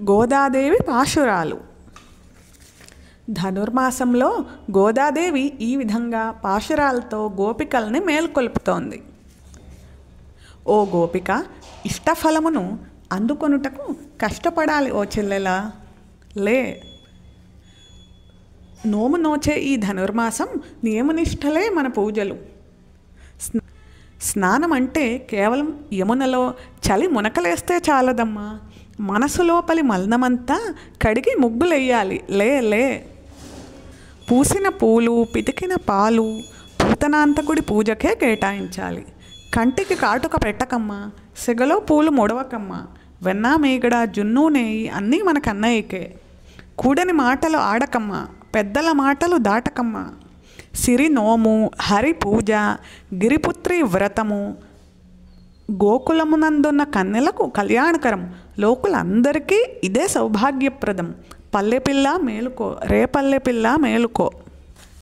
గోదాదేవి పాశురాలు. ధనుర్మాసంలో గోదాదేవి ఈ విధంగా పాశురాలతో గోపికల్ని మేల్కొల్పుతోంది. ఓ గోపిక, ఇష్టఫలమును అందుకొనుటకు కష్టపడాలి ఓ చెల్లెలా. లే, నోము నోచే ఈ ధనుర్మాసం నియమనిష్టలే మన పూజలు. స్నానం అంటే కేవలం యమునలో చలి మునకలేస్తే చాలదమ్మా. మనసు లోపలి మలినమంతా కడిగి ముగ్గులెయ్యాలి. లే లే, పూసిన పూలు, పితికిన పాలు పూతనాంతకుడి పూజకే కేటాయించాలి. కంటికి కాటుక పెట్టకమ్మా, సిగలో పూలు ముడవకమ్మా. వెన్న మేగడ, జున్ను, నెయ్యి అన్నీ మన కన్నయ్యకే. కూడని మాటలు ఆడకమ్మా, పెద్దల మాటలు దాటకమ్మా. సిరి నోము, హరి పూజ, గిరిపుత్రి వ్రతము గోకులమునందున్న కన్నెలకు కళ్యాణకరం. లోకులందరికీ ఇదే సౌభాగ్యప్రదం. పల్లెపిల్ల మేలుకో, రే పల్లెపిల్ల మేలుకో.